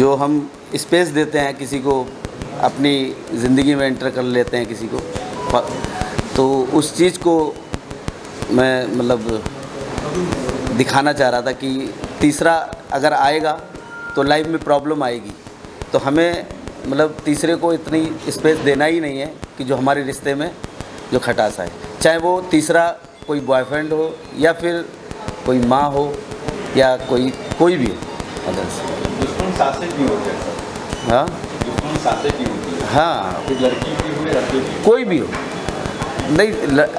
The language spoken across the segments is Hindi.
जो हम स्पेस देते हैं किसी को अपनी ज़िंदगी में एंटर कर लेते हैं किसी को, तो उस चीज़ को मैं मतलब दिखाना चाह रहा था कि तीसरा अगर आएगा तो लाइफ में प्रॉब्लम आएगी, तो हमें मतलब तीसरे को इतनी स्पेस देना ही नहीं है कि जो हमारे रिश्ते में जो खटास आए, चाहे वो तीसरा कोई बॉयफ्रेंड हो या फिर कोई माँ हो या कोई भी हो अदर्स। दुश्मन सासे क्यों होते हैं? हाँ, दुश्मन सासे क्यों होती है? हाँ, कोई लड़की की हो या लड़के की? कोई भी हो, नहीं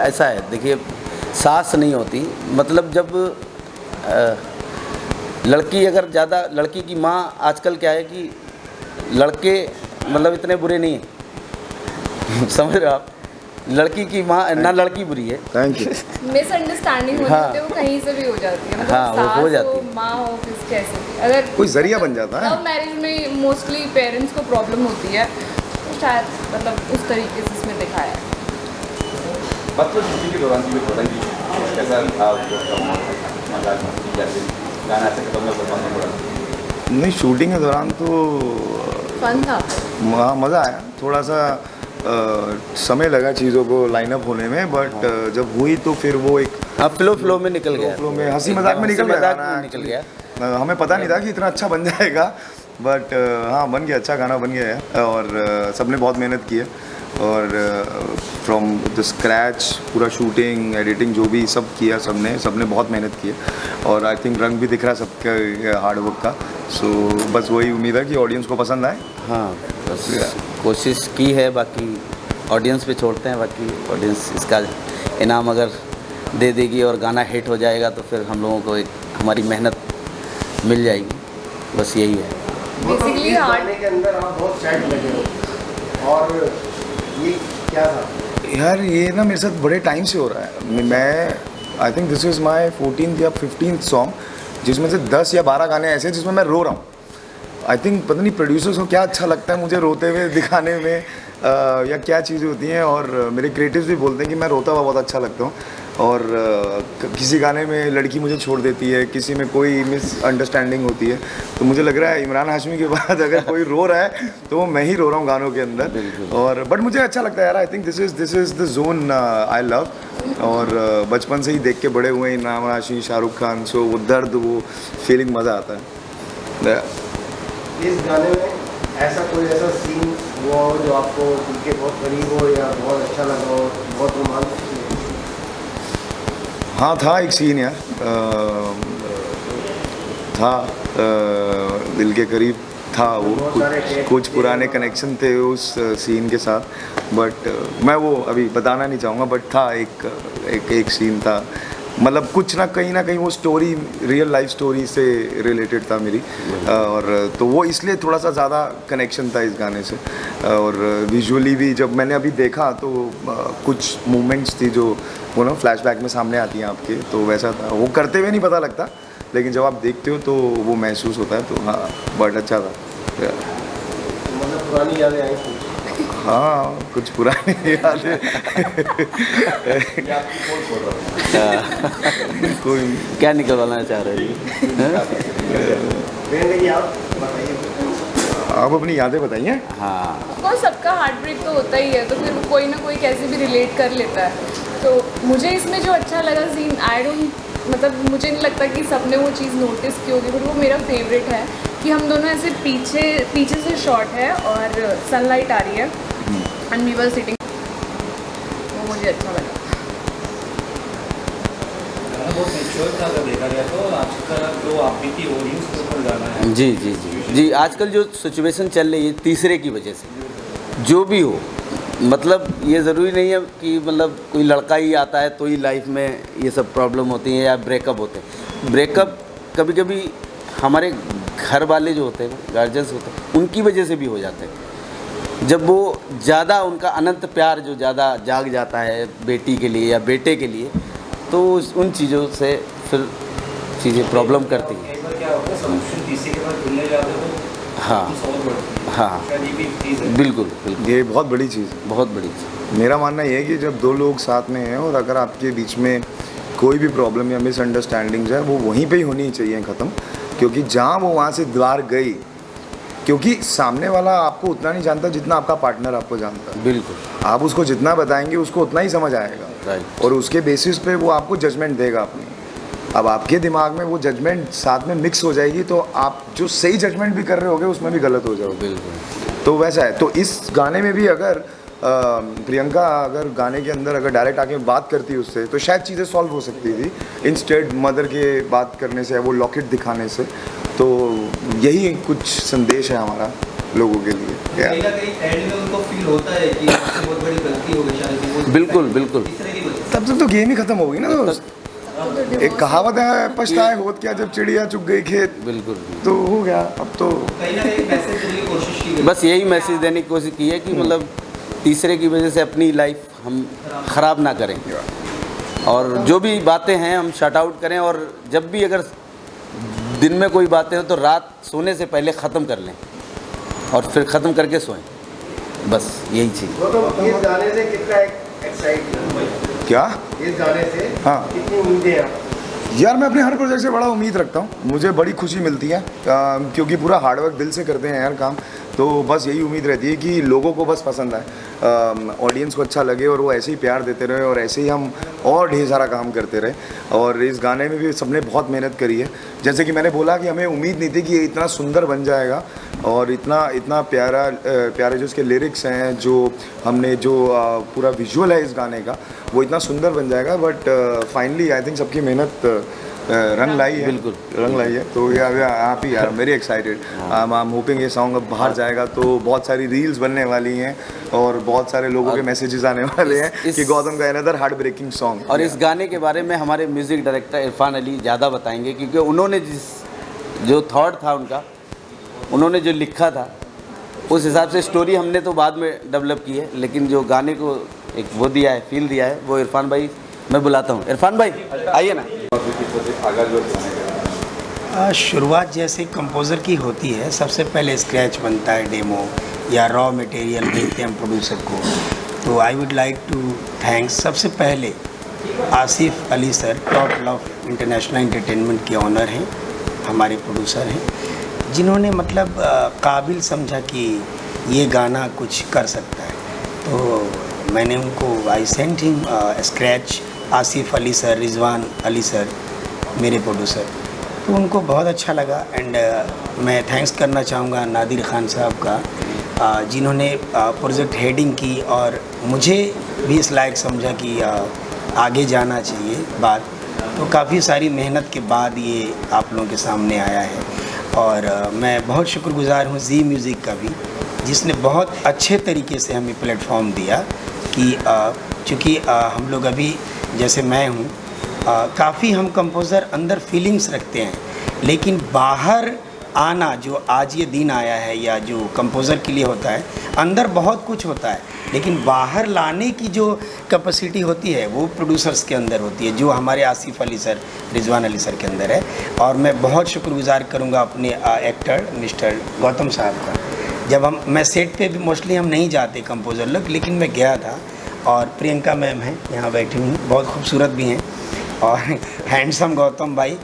ऐसा है, देखिए सास नहीं होती, मतलब जब लड़की अगर ज़्यादा, लड़की की माँ आजकल क्या है कि लड़के मतलब इतने बुरे नहीं हैं समझ रहे हो आप, लड़की की माँ ना लड़की बुरी है। Thank you. मिसअंडरस्टैंडिंग होती हाँ। है, वो कहीं से भी हो जाती है, मतलब हाँ, वो हो सास जाती हो, है। माँ हो, किस कैसे भी, अगर कोई जरिया बन जाता है। लव मैरिज में मोस्टली पेरेंट्स को प्रॉब्लम होती है, तो शायद मतलब उस तरीके से इसमें दिखाया है। मतलब छुट्टी के दौरान की बताइए कैसा था, मजाक मस्ती जैसे गाना ऐसे खत्म करना पड़ा? नहीं, शूटिंग के दौरान तो फन था। हाँ मज़ा आया, थोड़ा सा समय लगा चीज़ों को लाइन अप होने में, बट जब हुई तो फिर वो एक अब फ्लो में निकल गया, फ्लो में हंसी मजाक में निकल गया, मजाक गाना में निकल गया। हमें पता नहीं था कि इतना अच्छा बन जाएगा, बट हाँ बन गया, अच्छा गाना बन गया है। और सबने बहुत मेहनत की है, और फ्रॉम द स्क्रैच पूरा शूटिंग एडिटिंग जो भी सब किया सबने बहुत मेहनत की है, और आई थिंक रंग भी दिख रहा है सबके हार्डवर्क का। सो बस वही उम्मीद है कि ऑडियंस को पसंद आए। हाँ, बस कोशिश की है, बाकी ऑडियंस पे छोड़ते हैं, बाकी ऑडियंस इसका इनाम अगर दे देगी और गाना हिट हो जाएगा तो फिर हम लोगों को एक हमारी मेहनत मिल जाएगी, बस यही है। बेसिकली गाने के अंदर आप बहुत सैड लगे हो, और ये क्या था? यार ये ना मेरे साथ बड़े टाइम से हो रहा है। मैं I think this is my 14th या 15th सॉन्ग, जिसमें से 10 या 12 गाने ऐसे हैं जिसमें मैं रो रहा हूँ। आई थिंक पता नहीं प्रोड्यूसर्स को क्या अच्छा लगता है मुझे रोते हुए दिखाने में, या क्या चीज़ें होती हैं, और मेरे क्रिएटिव्स भी बोलते हैं कि मैं रोता हुआ बहुत अच्छा लगता हूँ। और किसी गाने में लड़की मुझे छोड़ देती है, किसी में कोई मिसअंडरस्टैंडिंग होती है, तो मुझे लग रहा है इमरान हाशमी के बाद अगर कोई रो रहा है तो वो मैं ही रो रहा हूँ गानों के अंदर। और बट मुझे अच्छा लगता है यार, I think this is the zone I love, और बचपन से ही देख के बड़े हुए हैं इमरान हाशमी, शाहरुख खान, सो वो दर्द, वो फीलिंग, मज़ा आता है। इस गाने में ऐसा सीन हुआ हो जो आपको दिल के बहुत करीब हो, या बहुत अच्छा लगा हो, बहुत रोमांचक? हाँ था एक सीन यार, था दिल के करीब था वो, कुछ पुराने कनेक्शन थे उस सीन के साथ, बट मैं वो अभी बताना नहीं चाहूँगा, बट था एक सीन था, मतलब कुछ ना कहीं वो स्टोरी रियल लाइफ स्टोरी से रिलेटेड था मेरी, और तो वो इसलिए थोड़ा सा ज़्यादा कनेक्शन था इस गाने से। और विजुअली भी जब मैंने अभी देखा तो कुछ मूवमेंट्स थी जो वो ना फ्लैशबैक में सामने आती हैं आपके, तो वैसा था, वो करते हुए नहीं पता लगता, लेकिन जब आप देखते हो तो वो महसूस होता है, तो हाँ बहुत अच्छा था। मतलब पुरानी यादें आई थी? हाँ कुछ पुरानी यादें कोई क्या निकलवाना चाह रहे हैं? आप बताइए। आप अपनी यादें बताइए। हाँ, और सबका हार्ट ब्रेक तो होता ही है, तो फिर कोई ना कोई कैसे भी रिलेट कर लेता है। तो मुझे इसमें जो अच्छा लगा सीन, आई डोंट, मतलब मुझे नहीं लगता कि सबने वो चीज़ नोटिस की होगी, बट वो मेरा फेवरेट है कि हम दोनों ऐसे पीछे से शॉट है और सनलाइट आ रही है एंड वी वर सिटिंग, वो मुझे अच्छा लगा। बहुत मैच्योर था अगर देखा गया तो, आजकल जो आप भी की ऑडियंस के ऊपर गाना है। जी, आजकल जो सिचुएशन चल रही है तीसरे की वजह से, जो भी हो, मतलब ये ज़रूरी नहीं है कि मतलब कोई लड़का ही आता है तो ही लाइफ में ये सब प्रॉब्लम होती है या ब्रेकअप होते हैं। ब्रेकअप कभी कभी हमारे घर वाले जो होते हैं, गार्जियंस होते हैं, उनकी वजह से भी हो जाते हैं। जब वो ज़्यादा उनका अनंत प्यार जो ज़्यादा जाग जाता है बेटी के लिए या बेटे के लिए, तो उन चीज़ों से फिर चीज़ें प्रॉब्लम करती हैं। एक बार क्या होता है, सॉल्यूशन तीसरे के बाद मिलने जाते हो, हाँ हाँ, बिल्कुल, ये बहुत बड़ी चीज़ है, बहुत बड़ी चीज़। मेरा मानना ये है कि जब दो लोग साथ में हैं और अगर आपके बीच में कोई भी प्रॉब्लम या मिसअंडरस्टैंडिंग्स है, वो वहीं पे ही होनी चाहिए ख़त्म, क्योंकि जहाँ वो वहाँ से दीवार गई क्योंकि सामने वाला आपको उतना नहीं जानता जितना आपका पार्टनर आपको जानता है। बिल्कुल आप उसको जितना बताएंगे उसको उतना ही समझ आएगा, राइट। और उसके बेसिस पे वो आपको जजमेंट देगा अपनी। अब आपके दिमाग में वो जजमेंट साथ में मिक्स हो जाएगी तो आप जो सही जजमेंट भी कर रहे होगे उसमें भी गलत हो जाओगे। बिल्कुल। तो वैसा है। तो इस गाने में भी अगर प्रियंका अगर गाने के अंदर अगर डायरेक्ट आके बात करती उससे तो शायद चीज़ें सॉल्व हो सकती थी, इंस्टेड मदर के बात करने से, वो लॉकेट दिखाने से। तो यही कुछ संदेश है हमारा लोगों के लिए। कहीं ना कहीं एंड में उनको फील होता है कि मुझसे बहुत बड़ी गलती हो गई शायद। बिल्कुल बिल्कुल। इस तरह की वजह तब तक तो गेम ही खत्म होगी ना दोस्त। एक कहावत है, पछताए होत क्या जब चिड़िया चुग गई खेत। बिल्कुल। तो हो गया अब तो। कहीं ना कहीं मैसेज देने की कोशिश की गई। बस यही मैसेज देने की कोशिश की है कि मतलब तीसरे की वजह से अपनी लाइफ हम ख़राब ना करें, और जो भी बातें हैं हम शट आउट करें, और जब भी अगर दिन में कोई बातें हो तो रात सोने से पहले ख़त्म कर लें और फिर ख़त्म करके सोएं। बस यही चीज़। तो इस गाने से कितना एक्साइट क्या इस गाने से हाँ। कितनी उम्मीदें हैं आपको? यार मैं अपने हर प्रोजेक्ट से बड़ा उम्मीद रखता हूँ, मुझे बड़ी खुशी मिलती है क्योंकि पूरा हार्डवर्क दिल से करते हैं यार काम। तो बस यही उम्मीद रहती है कि लोगों को बस पसंद आए, ऑडियंस को अच्छा लगे और वो ऐसे ही प्यार देते रहे और ऐसे ही हम और ढेर सारा काम करते रहे। और इस गाने में भी सबने बहुत मेहनत करी है। जैसे कि मैंने बोला कि हमें उम्मीद नहीं थी कि ये इतना सुंदर बन जाएगा और इतना प्यारे जो इसके लिरिक्स हैं, जो हमने जो पूरा विजुअल है इस गाने का, वो इतना सुंदर बन जाएगा। बट फाइनली आई थिंक सबकी मेहनत रंग लाई है। बिल्कुल रंग लाई है। तो आप ही यार very excited. I am hoping ये सॉन्ग अब बाहर जाएगा तो बहुत सारी रील्स बनने वाली हैं और बहुत सारे लोगों के मैसेजेस आने वाले हैं कि गौतम का अनदर हार्ट ब्रेकिंग सॉन्ग। और इस गाने के बारे में हमारे म्यूज़िक डायरेक्टर इरफान अली ज़्यादा बताएंगे, क्योंकि उन्होंने जो थॉट था उनका, उन्होंने जो लिखा था उस हिसाब से स्टोरी हमने तो बाद में डेवलप की है, लेकिन जो गाने को एक वो दिया है, फील दिया है, वो इरफान भाई मैं बुलाता हूँ। इरफान भाई आइए ना। शुरुआत जैसे कंपोज़र की होती है, सबसे पहले स्क्रैच बनता है, डेमो या रॉ मटेरियल देते हैं हम प्रोड्यूसर को। तो I would like to thanks सबसे पहले Asif Ali sir, top love international entertainment के ऑनर हैं, हमारे प्रोड्यूसर हैं, जिन्होंने मतलब काबिल समझा कि ये गाना कुछ कर सकता है। तो मैंने उनको I sent him scratch, Asif Ali sir, Rizwan Ali sir मेरे प्रोड्यूसर, तो उनको बहुत अच्छा लगा। एंड मैं थैंक्स करना चाहूँगा नादिर खान साहब का, जिन्होंने प्रोजेक्ट हेडिंग की और मुझे भी इस लायक समझा कि आगे जाना चाहिए बात। तो काफ़ी सारी मेहनत के बाद ये आप लोगों के सामने आया है। और मैं बहुत शुक्रगुज़ार हूँ जी म्यूज़िक का भी, जिसने बहुत अच्छे तरीके से हमें प्लेटफॉर्म दिया कि चूँकि हम लोग अभी जैसे मैं हूँ, काफ़ी हम कंपोज़र अंदर फीलिंग्स रखते हैं, लेकिन बाहर आना जो आज ये दिन आया है या जो कंपोज़र के लिए होता है, अंदर बहुत कुछ होता है, लेकिन बाहर लाने की जो कैपेसिटी होती है वो प्रोड्यूसर्स के अंदर होती है, जो हमारे आसिफ अली सर, रिजवान अली सर के अंदर है। और मैं बहुत शुक्रगुज़ार करूँगा अपने एक्टर मिस्टर गौतम साहब का। जब मैं सेट पे भी मोस्टली हम नहीं जाते कंपोज़र लोग, लेकिन मैं गया था और प्रियंका मैम हैं यहाँ बैठी हुई, बहुत खूबसूरत भी हैं और हैंडसम गौतम भाई।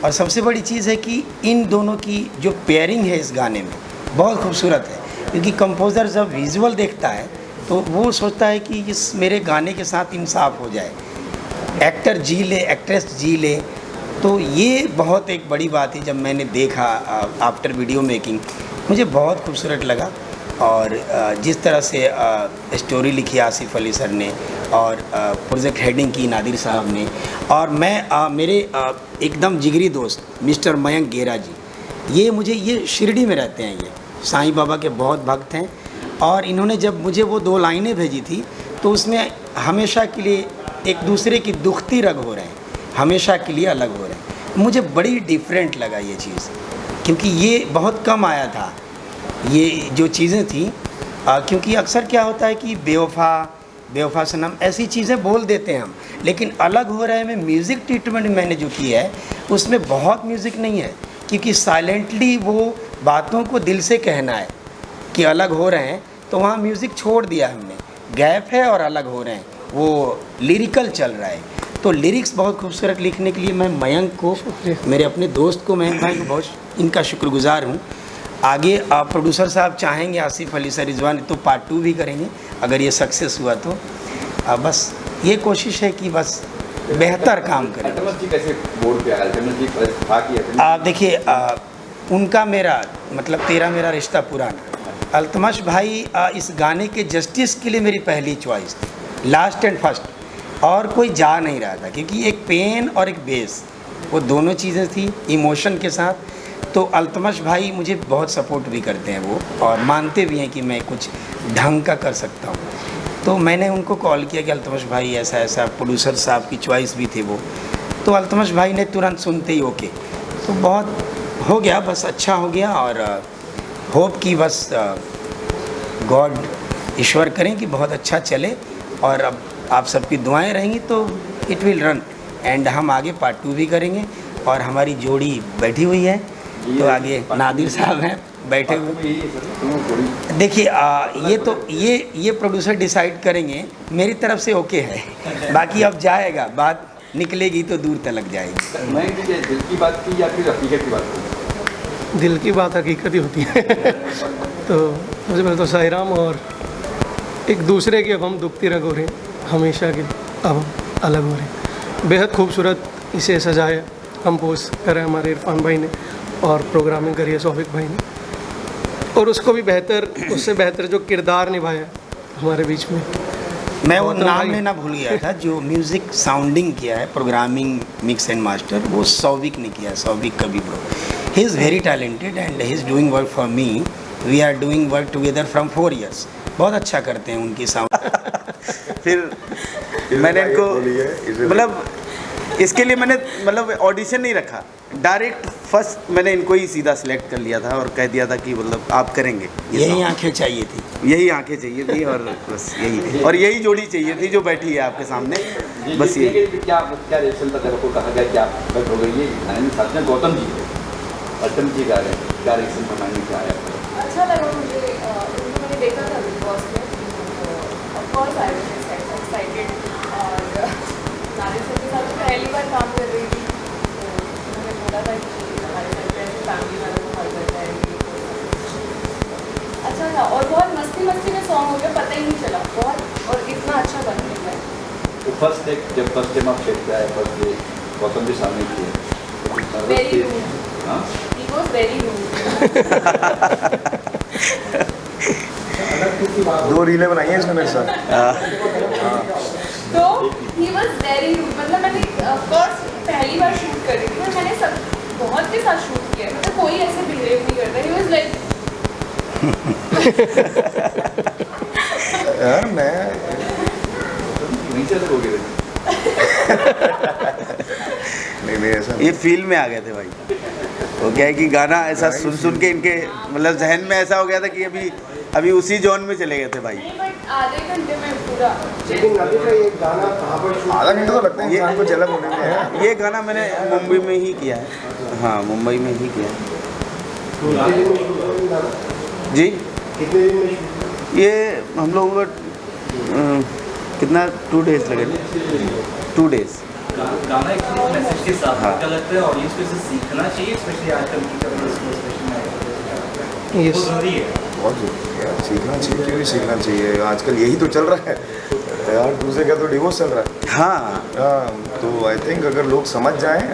और सबसे बड़ी चीज़ है कि इन दोनों की जो पेयरिंग है इस गाने में बहुत खूबसूरत है, क्योंकि कंपोज़र जब विजुअल देखता है तो वो सोचता है कि इस मेरे गाने के साथ इंसाफ हो जाए, एक्टर जी ले, एक्ट्रेस जी ले। तो ये बहुत एक बड़ी बात है। जब मैंने देखा आफ्टर वीडियो मेकिंग, मुझे बहुत खूबसूरत लगा। और जिस तरह से स्टोरी लिखी आसिफ अली सर ने और प्रोजेक्ट हेडिंग की नादिर साहब ने, और मैं मेरे एकदम जिगरी दोस्त मिस्टर मयंक गेरा जी, ये शिरडी में रहते हैं, ये साईं बाबा के बहुत भक्त हैं। और इन्होंने जब मुझे वो 2 लाइनें भेजी थी तो उसमें हमेशा के लिए एक दूसरे की दुखती रग हो रहे हैं, हमेशा के लिए अलग हो रहे हैं। मुझे बड़ी डिफरेंट लगा ये चीज़, क्योंकि ये बहुत कम आया था ये जो चीज़ें थी। क्योंकि अक्सर क्या होता है कि बेवफा सनम ऐसी चीज़ें बोल देते हैं हम, लेकिन अलग हो रहे में म्यूज़िक ट्रीटमेंट मैंने जो की है उसमें बहुत म्यूज़िक नहीं है, क्योंकि साइलेंटली वो बातों को दिल से कहना है कि अलग हो रहे हैं, तो वहाँ म्यूज़िक छोड़ दिया हमने, गैप है और अलग हो रहे हैं, वो लिरिकल चल रहा है। तो लिरिक्स बहुत खूबसूरत लिखने के लिए मैं मयंक को, मेरे अपने दोस्त को, मयंक भाई को बहुत इनका शुक्रगुज़ार हूँ। आगे प्रोड्यूसर साहब चाहेंगे आसिफ अली सर रिजवान तो पार्ट 2 भी करेंगे अगर ये सक्सेस हुआ तो। बस ये कोशिश है कि बस बेहतर काम करें। अल्तमश जी कैसे बोर्ड पे आए? अल्तमश जी था कि देखिए उनका मेरा मतलब तेरा मेरा रिश्ता पुराना। अल्तमश भाई इस गाने के जस्टिस के लिए मेरी पहली चॉइस थी, लास्ट एंड फर्स्ट, और कोई जा नहीं रहा था क्योंकि एक पेन और एक बेस वो दोनों चीज़ें थी इमोशन के साथ। तो अल्तमश भाई मुझे बहुत सपोर्ट भी करते हैं वो, और मानते भी हैं कि मैं कुछ ढंग का कर सकता हूँ। तो मैंने उनको कॉल किया कि अल्तमश भाई ऐसा ऐसा, प्रोड्यूसर साहब की चॉइस भी थी वो, तो अल्तमश भाई ने तुरंत सुनते ही ओके, तो बहुत हो गया, बस अच्छा हो गया। और होप कि बस गॉड ईश्वर करें कि बहुत अच्छा चले, और अब आप सबकी दुआएं रहेंगी तो इट विल रन, एंड हम आगे पार्ट 2 भी करेंगे। और हमारी जोड़ी बैठी हुई है, तो आगे नादिर साहब हैं बैठे हुए। देखिए ये तो ये प्रोड्यूसर डिसाइड करेंगे, मेरी तरफ से ओके है, बाकी अब जाएगा, बात निकलेगी तो दूर तक जाएगी। मैं दिल की बात की या फिर हकीकत की बात की? दिल की बात हकीकत ही होती है। तो मुझे पहले तो साईराम, और एक दूसरे की अब हम दुखती रग हो रहे हैं, हमेशा के अब हम अलग हो रहे हैं। बेहद खूबसूरत इसे सजाया, कंपोज करा हमारे इरफान भाई ने, और प्रोग्रामिंग करी है सौफिक भाई ने, और उसको भी बेहतर, उससे बेहतर जो किरदार निभाया हमारे बीच में। मैं वो नाम लेना भूल गया था, जो म्यूज़िक साउंडिंग किया है, प्रोग्रामिंग, मिक्स एंड मास्टर, वो सौविक ने किया है, सौविक कभी bro. He is very talented and he is doing work for me. We are doing work together from 4 years। बहुत अच्छा करते हैं उनकी साउंड। फिर मैंने इनको मतलब इसके लिए मैंने मतलब ऑडिशन नहीं रखा, डायरेक्ट फर्स्ट मैंने इनको ही सीधा सिलेक्ट कर लिया था और कह दिया था कि मतलब आप करेंगे। यही आंखें चाहिए थी, यही आंखें चाहिए थी, और बस यही, और यही जोड़ी चाहिए थी जो बैठी है आपके सामने, बस ये। क्या क्या रिएक्शन था? आपको कहा गया कि आप बस हो गई है, साथ में गौतम जी अल्तम जी गा रहे हैं, क्या रिएक्शन का माइंड क्या आया? अच्छा लगा मुझे, उनको मैंने देखा था बिग बॉस में, of course I was excited, और नादिर सर के साथ पहली बार काम कर रही थी, तो उन्होंने बोला था कि हमारे घर पे ऐसे फैमिली वालों को हर करता है। अच्छा था, और बहुत मस्ती में सॉन्ग हो गया, पता ही नहीं चला, बहुत, और इतना अच्छा बन गया है। तो फर्स्ट टाइम आप शेयर किया है, फर्स्ट डे गौतम जी सामने किए, वेरी रूड, हाँ ही वाज वेरी रूड। 2 रीलें बनाई हैं इसने मेरे साथ। तो ही वाज वेरी रूड, मतलब मैंने ऑफ कोर्स पहली बार शूट कर रही थी, और मैंने सब बहुत के साथ शूट किया, मतलब कोई ऐसे बिहेव नहीं करता। ही वाज लाइक यार मैं नीचे से हो गए नहीं ऐसा ये फील में आ गए थे भाई। वो क्या है कि गाना ऐसा सुन के इनके मतलब जहन में ऐसा हो गया था कि अभी उसी जोन में चले गए थे भाई। नहीं, बट आधे घंटे में पूरा। लेकिन अभी का ये गाना कहाँ पर shoot आधा घंटा तो लगता है इंसान को जलन होने में है। ये गाना मैंने मुंबई में ही किया है, हाँ मुंबई में ही किया है। जी कितने दिन में shoot? ये हम लोगों को कितना 2 days लगे थे, 2 days। गाना एक मैसेज के साथ हाँ। क्या लगता है ऑडियंस को इसे सीखना चाहिए, स्पेशली आजकल की Yes. जरूरी है। बहुत जरूरी है यार, सीखना चाहिए, क्यों नहीं सीखना चाहिए, आजकल यही तो चल रहा है यार, दूसरे का तो डिवोर्स चल रहा है। हाँ तो आई थिंक अगर लोग समझ जाएं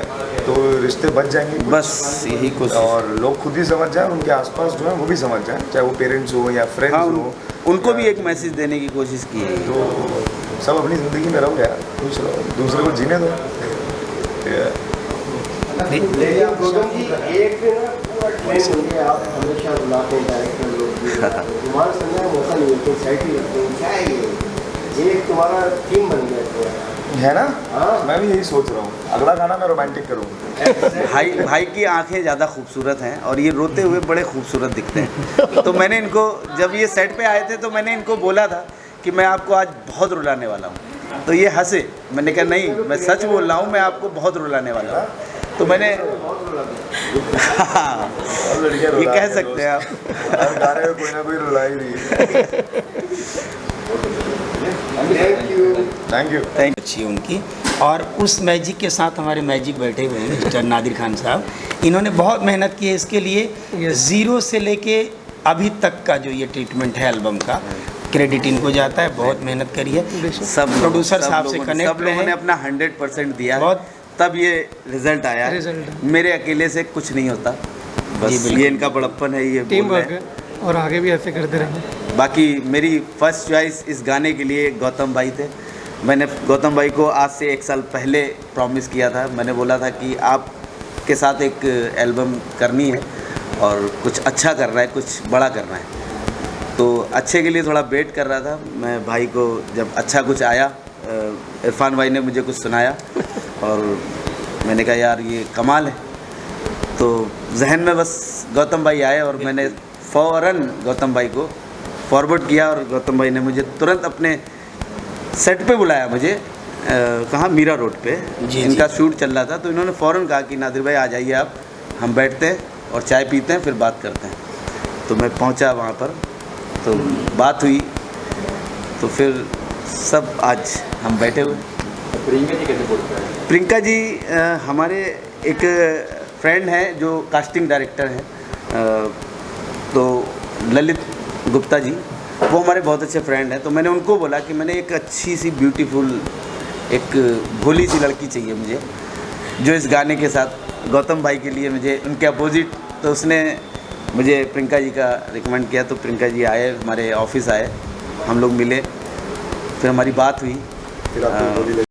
तो रिश्ते बच जाएंगे कुछ। बस यही कोशिश। और लोग खुद ही समझ जाएं, उनके आसपास जो है वो भी समझ जाएं, चाहे वो पेरेंट्स हो या फ्रेंड्स हाँ हो। उनको भी एक मैसेज देने की कोशिश की है। तो सब अपनी ज़िंदगी में रहो यार, खुश रहो, दूसरे को जीने दो। लेकिन गौतम जी एक दिन ना पूरा ट्रेन होंगे, आप हमेशा बुलाते हैं डायरेक्टर लोग भी, तुम्हारा संज्ञा का मौका नहीं मिलता, साइड ही रखते हैं, क्या है ये एक तुम्हारा थीम बन गया तो है ना। हाँ। मैं भी यही सोच रहा हूँ, अगला गाना मैं रोमांटिक करूँगा। भाई की आंखें ज़्यादा खूबसूरत हैं और ये रोते हुए बड़े खूबसूरत दिखते हैं। तो मैंने इनको जब ये सेट पे आए थे तो मैंने इनको बोला था कि मैं आपको आज बहुत रुलाने वाला हूँ। तो ये हंसे, मैंने कहा नहीं मैं सच बोल रहा हूँ, मैं आपको बहुत रुलाने वाला हूँ। तो मैंने हाँ ये कह सकते हैं आप। हर गाने में कोई ना कोई रुला ही रही है। Thank you. Thank you. अच्छी उनकी, और उस मैजिक के साथ हमारे मैजिक बैठे हुए हैं मिस्टर नादिर खान साहब। इन्होंने बहुत मेहनत की है इसके लिए। ज़ीरो से लेके अभी तक का जो ये ट्रीटमेंट है एल्बम का, क्रेडिट इनको जाता है। बहुत मेहनत करी है, सब प्रोड्यूसर साहब से सब कनेक्ट लोगों रहे। ने अपना 100% दिया है, बहुत तब ये रिजल्ट आया है। रिजल्ट मेरे अकेले से कुछ नहीं होता, जी, बस बिल्कुल। ये इनका बड़प्पन है, ये टीम बोल वर्क रहे है हैं। और आगे भी ऐसे करते रहेंगे। बाकी मेरी फर्स्ट चॉइस इस गाने के लिए गौतम भाई थे। मैंने गौतम भाई को आज से 1 साल पहले प्रॉमिस किया था। मैंने बोला था कि आपके साथ एक एल्बम करनी है और कुछ अच्छा करना है, कुछ बड़ा करना है। तो अच्छे के लिए थोड़ा वेट कर रहा था मैं भाई को। जब अच्छा कुछ आया, इरफान भाई ने मुझे कुछ सुनाया और मैंने कहा यार ये कमाल है। तो जहन में बस गौतम भाई आए और मैंने फ़ौरन गौतम भाई को फॉरवर्ड किया और गौतम भाई ने मुझे तुरंत अपने सेट पे बुलाया। मुझे कहाँ, मीरा रोड पे जी, इनका शूट चल रहा था। तो इन्होंने फ़ौरन कहा कि नादिर भाई आ जाइए आप, हम बैठते हैं और चाय पीते हैं, फिर बात करते हैं। तो मैं पहुंचा वहाँ पर, तो बात हुई, तो फिर सब आज हम बैठे हुए। प्रियंका जी कैसे बोलते हैं? प्रियंका जी हमारे एक फ्रेंड हैं जो कास्टिंग डायरेक्टर हैं, तो ललित गुप्ता जी, वो हमारे बहुत अच्छे फ्रेंड हैं। तो मैंने उनको बोला कि मैंने एक अच्छी सी ब्यूटीफुल, एक भोली सी लड़की चाहिए मुझे, जो इस गाने के साथ गौतम भाई के लिए मुझे उनके अपोजिट। तो उसने मुझे प्रियंका जी का रिकमेंड किया। तो प्रियंका जी आए, हमारे ऑफिस आए, हम लोग मिले, फिर हमारी बात हुई।